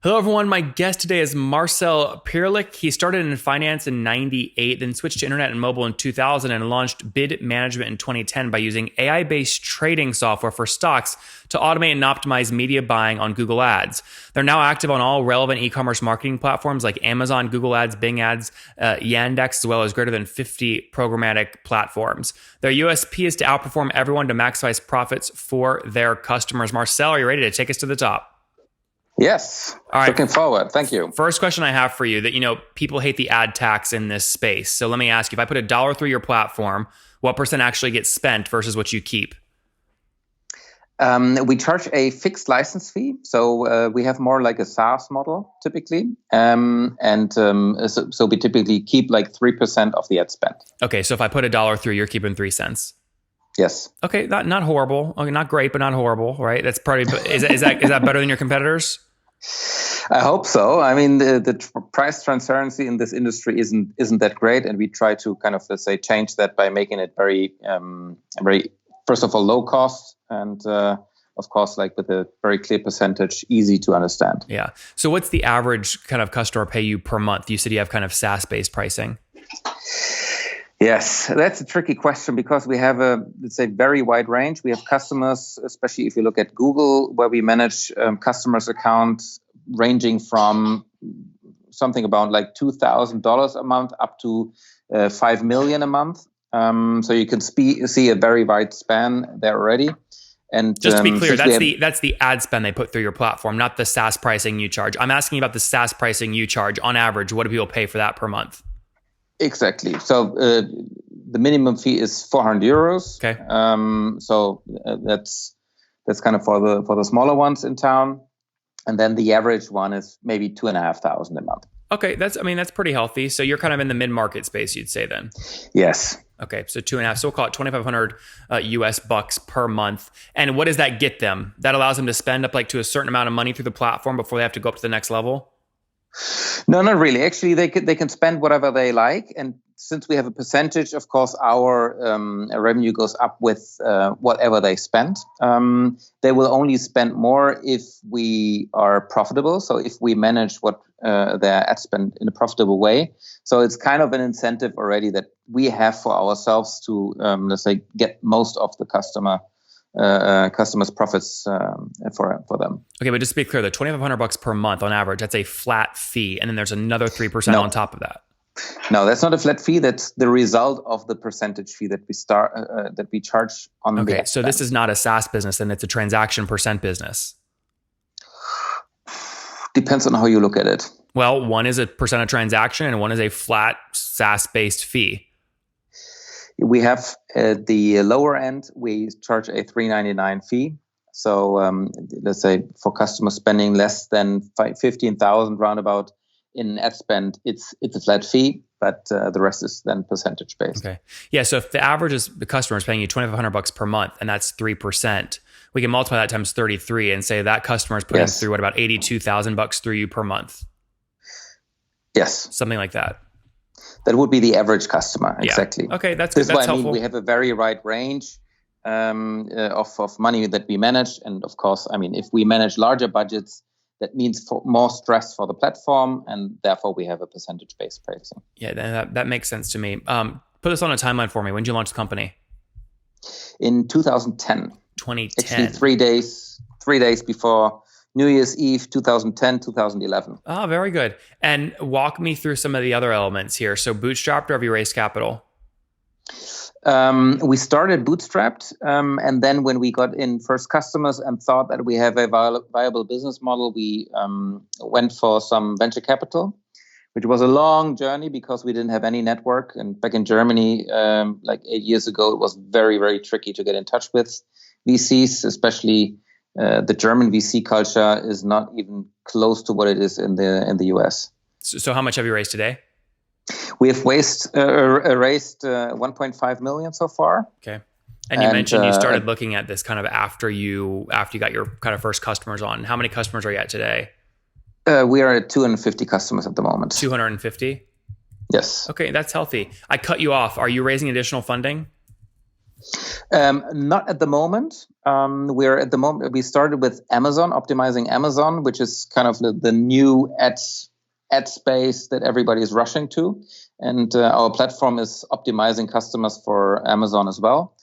Hello, everyone. My guest today is Marcel Pirlik. He started in finance in 98, then switched to internet and mobile in 2000 and launched bid management in 2010 by using AI-based trading software for stocks to automate and optimize media buying on Google Ads. They're now active on all relevant e-commerce marketing platforms like Amazon, Google Ads, Bing Ads, Yandex, as well as greater than 50 programmatic platforms. Their USP is to outperform everyone to maximize profits for their customers. Marcel, are you ready to take us to the top? Yes. All right. Looking forward. Thank you. First question I have for you that, people hate the ad tax in this space. So let me ask you, if I put $1 through your platform, what percent actually gets spent versus what you keep? We charge a fixed license fee. So we have more like a SaaS model typically. So we typically keep like 3% of the ad spend. Okay. So if I put $1 through, you're keeping 3 cents. Yes. Okay. Not horrible. Okay. Not great, but not horrible, right? That's probably, is that better than your competitors? I hope so. I mean, the price transparency in this industry isn't that great, and we try to kind of, let's say, change that by making it very, first of all, low cost, and of course, like with a very clear percentage, easy to understand. Yeah. So what's the average kind of customer pay you per month? You said you have kind of SaaS-based pricing. Yes, that's a tricky question because we have a, let's say, very wide range. We have customers, especially if you look at Google, where we manage customers' accounts ranging from something about like $2,000 a month up to $5 million a month. So you can see a very wide span there already. And just to be clear, that's the ad spend they put through your platform, not the SaaS pricing you charge. I'm asking about the SaaS pricing you charge. On average, what do people pay for that per month? Exactly. So the minimum fee is €400. Okay. So that's kind of for the smaller ones in town, and then the average one is maybe $2,500 a month. Okay, that's pretty healthy. So you're kind of in the mid-market space, you'd say then. Yes. Okay, so 2.5. So we'll call it $2,500 US bucks per month. And what does that get them? That allows them to spend up like to a certain amount of money through the platform before they have to go up to the next level. No, not really. Actually, they can spend whatever they like, and since we have a percentage, of course, our revenue goes up with whatever they spend. They will only spend more if we are profitable. So if we manage their ad spend in a profitable way. So it's kind of an incentive already that we have for ourselves to let's say get most of the customers' profits for them. Okay, but just to be clear, the $2,500 per month on average, that's a flat fee, and then there's another 3% on top of that. No, that's not a flat fee. That's the result of the percentage fee that we charge on the ad spend. Okay, so this is not a SaaS business, then it's a transaction percent business. Depends on how you look at it. Well, one is a percent of transaction, and one is a flat SaaS-based fee. We have the lower end, we charge a $3.99 fee. So let's say for customers spending less than $15,000 roundabout in ad spend, it's a flat fee, but the rest is then percentage based. Okay. Yeah. So if the average is the customer is paying you $2,500 per month, and that's 3%, we can multiply that times 33 and say that customer is putting through about $82,000 through you per month. Yes. Something like that. That would be the average customer. Yeah. Exactly. Okay. That's why helpful. I mean, we have a very wide range of money that we manage. And of course, I mean, if we manage larger budgets, that means more stress for the platform, and therefore we have a percentage-based pricing. Yeah, that makes sense to me. Put this on a timeline for me. When did you launch the company? In 2010. 2010. Actually, 3 days before New Year's Eve, 2010, 2011. Oh, very good. And walk me through some of the other elements here. So bootstrapped, or have you raised capital? We started bootstrapped, and then when we got in first customers and thought that we have a viable business model, we went for some venture capital, which was a long journey because we didn't have any network. And back in Germany, like 8 years ago, it was very, very tricky to get in touch with VCs, especially the German VC culture is not even close to what it is in the US. So how much have you raised today? We have raised 1.5 million so far. Okay. And you mentioned you started looking at this kind of after you got your kind of first customers on. How many customers are you at today? We are at 250 customers at the moment. 250? Yes. Okay, that's healthy. I cut you off. Are you raising additional funding? Not at the moment. We're at the moment, we started with Amazon, optimizing Amazon, which is kind of the new ad space that everybody is rushing to. And our platform is optimizing customers for Amazon as well.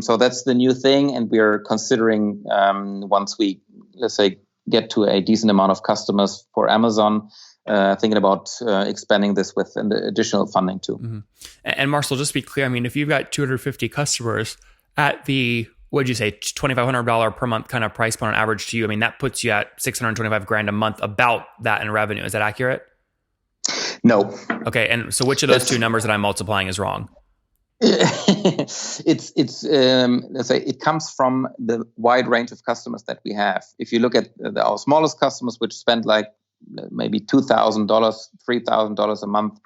So that's the new thing. And we're considering once we, let's say, get to a decent amount of customers for Amazon, thinking about expanding this with an additional funding too. Mm-hmm. And Marcel, just to be clear, I mean, if you've got 250 customers at the, what'd you say, $2,500 per month kind of price point on average to you, I mean, that puts you at $625,000 a month, about that in revenue. Is that accurate? No. Okay. And so which of those two numbers that I'm multiplying is wrong? It's let's say it comes from the wide range of customers that we have. If you look at our smallest customers, which spend like maybe $2,000, $3,000 a month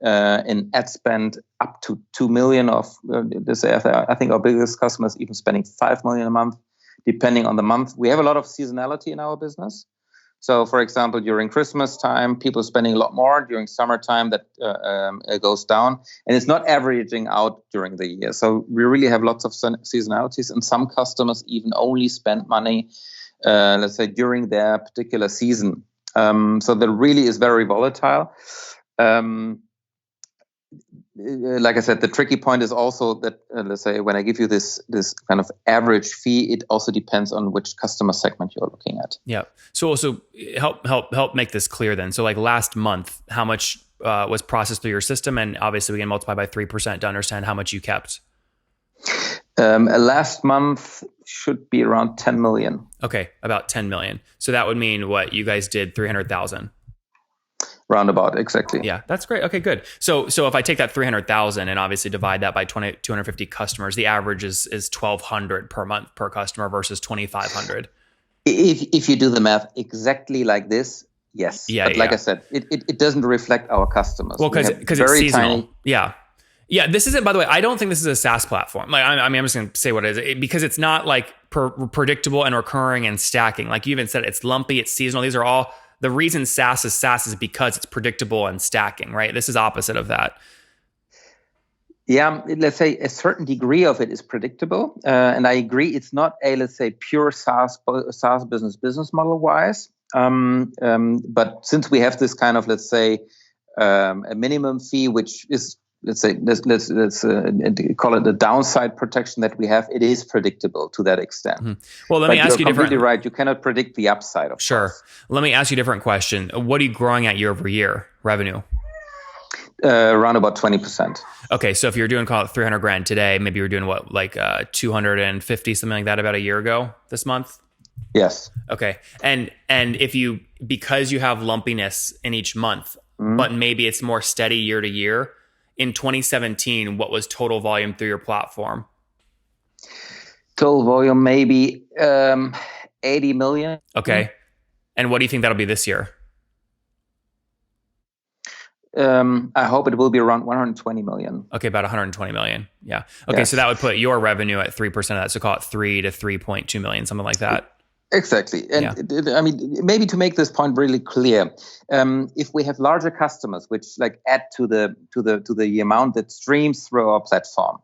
in ad spend, up to 2 million of this. I think our biggest customers even spending 5 million a month, depending on the month. We have a lot of seasonality in our business. So, for example, during Christmas time, people are spending a lot more. During summertime, that it goes down. And it's not averaging out during the year. So we really have lots of seasonalities. And some customers even only spend money, let's say, during their particular season. So that really is very volatile. Like I said, the tricky point is also that, let's say, when I give you this kind of average fee, it also depends on which customer segment you're looking at. Yeah. So also help make this clear then. So like last month, how much was processed through your system? And obviously we can multiply by 3% to understand how much you kept. Last month should be around 10 million. Okay. About 10 million. So that would mean what you guys did 300,000. Roundabout, exactly. Yeah, that's great. Okay, good. So if I take that 300,000 and obviously divide that by 250 customers, the average is 1,200 per month per customer versus 2,500. If you do the math exactly like this, yes. Yeah, but like I said, it doesn't reflect our customers. Well, because it's seasonal. Yeah. Yeah, this isn't, by the way, I don't think this is a SaaS platform. Like, I mean, I'm just going to say what it is, because it's not like predictable and recurring and stacking. Like you even said, it's lumpy, it's seasonal. These are all, the reason SaaS is because it's predictable and stacking, right? This is opposite of that. Yeah, let's say a certain degree of it is predictable. And I agree, it's not a, let's say, pure SaaS business model wise. But since we have this kind of, let's say, a minimum fee, which is, let's say, let's call it the downside protection that we have, it is predictable to that extent. Mm-hmm. Well, let me ask you different. You're completely right. You cannot predict the upside of Sure. Course. Let me ask you a different question. What are you growing at year over year revenue? Around about 20%. Okay, so if you're doing, call it 300 grand today, maybe you're doing what, like 250, something like that, about a year ago this month? Yes. Okay, and if you, because you have lumpiness in each month, mm-hmm. but maybe it's more steady year to year. In 2017, what was total volume through your platform? Total volume, maybe 80 million. Okay. And what do you think that'll be this year? I hope it will be around 120 million. Okay, about 120 million. Yeah. Okay, yes. So that would put your revenue at 3% of that. So call it 3 to 3.2 million, something like that. Exactly. And I mean, maybe to make this point really clear, if we have larger customers, which like add to the amount that streams through our platform,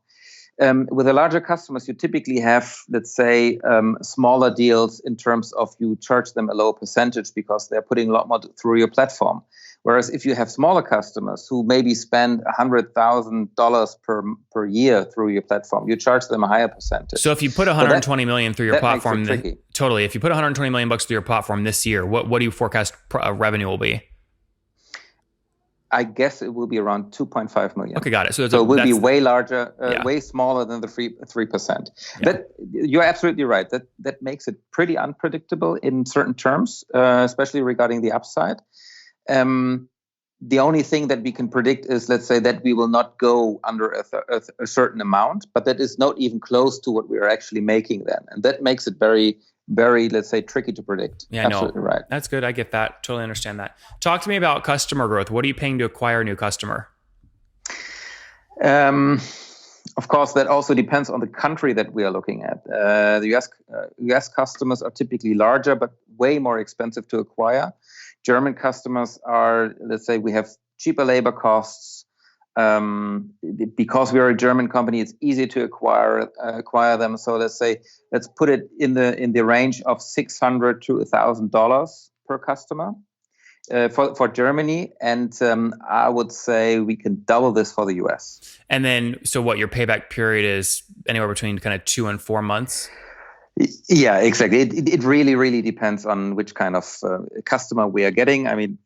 with the larger customers, you typically have, let's say, smaller deals in terms of you charge them a lower percentage because they're putting a lot more through your platform. Whereas if you have smaller customers who maybe spend $100,000 per year through your platform, you charge them a higher percentage. So if you put 120 million through your platform, totally. If you put 120 million bucks through your platform this year, what do you forecast revenue will be? I guess it will be around 2.5 million. Okay, got it. So it will be way larger, way smaller than the 3%. Yeah. But you're absolutely right. That makes it pretty unpredictable in certain terms, especially regarding the upside. The only thing that we can predict is, let's say, that we will not go under a certain amount, but that is not even close to what we are actually making then. And that makes it very, very, let's say, tricky to predict. Yeah, absolutely right. That's good. I get that. Totally understand that. Talk to me about customer growth. What are you paying to acquire a new customer? Of course, that also depends on the country that we are looking at. The US customers are typically larger, but way more expensive to acquire. German customers are, let's say, we have cheaper labor costs. Because we are a German company, it's easy to acquire them. So let's put it in the range of $600 to $1,000 per customer for Germany, and I would say we can double this for the US. And then, so what your payback period is anywhere between kind of 2 and 4 months? Yeah, exactly. It really depends on which kind of customer we are getting. I mean,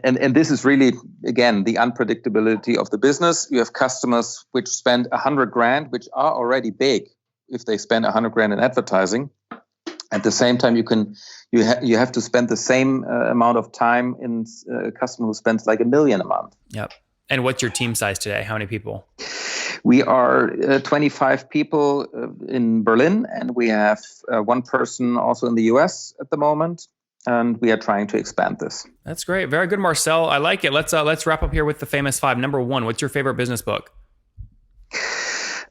and this is really, again, the unpredictability of the business. You have customers which spend $100,000, which are already big if they spend $100,000 in advertising. At the same time, you have to spend the same amount of time in a customer who spends like $1 million a month. Yep. And what's your team size today? How many people? We are 25 people in Berlin, and we have one person also in the US at the moment, and we are trying to expand this. That's great. Very good, Marcel. I like it. Let's wrap up here with the famous 5. Number 1, what's your favorite business book?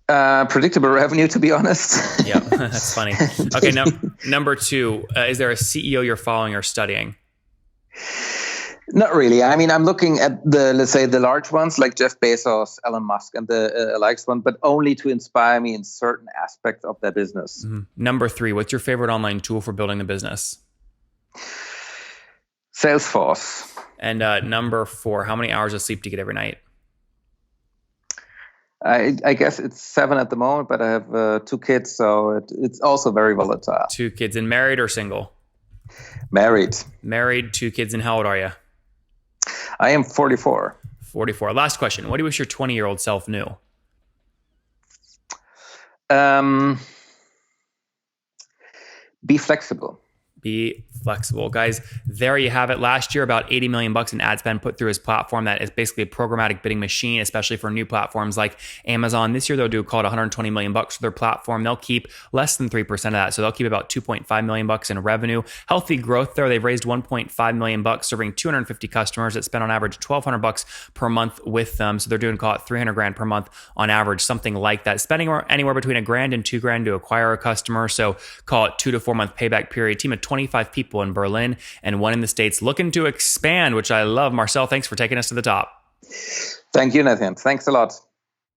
Predictable Revenue, to be honest. Yeah, that's funny. Okay, now number 2, is there a CEO you're following or studying? Not really. I mean, I'm looking at let's say the large ones like Jeff Bezos, Elon Musk, and the likes one, but only to inspire me in certain aspects of their business. Mm-hmm. Number 3, what's your favorite online tool for building the business? Salesforce. And number 4, how many hours of sleep do you get every night? I guess it's 7 at the moment, but I have 2 kids, so it's also very volatile. 2 kids. And married or single? Married. Married, 2 kids. And how old are you? I am 44. 44. Last question. What do you wish your 20-year-old self knew? Be flexible. Be flexible. Guys, there you have it. Last year, about $80 million in ad spend put through his platform. That is basically a programmatic bidding machine, especially for new platforms like Amazon. This year, they'll do called $120 million for their platform. They'll keep less than 3% of that. So they'll keep about $2.5 million in revenue. Healthy growth there. They've raised $1.5 million, serving 250 customers that spend on average $1,200 per month with them. So they're doing, call it $300,000 per month on average, something like that. Spending anywhere between $1,000 and $2,000 to acquire a customer. So call it 2 to 4 month payback period. Team of 25 people in Berlin and 1 in the States, looking to expand, which I love. Marcel, thanks for taking us to the top. Thank you, Nathan. Thanks a lot.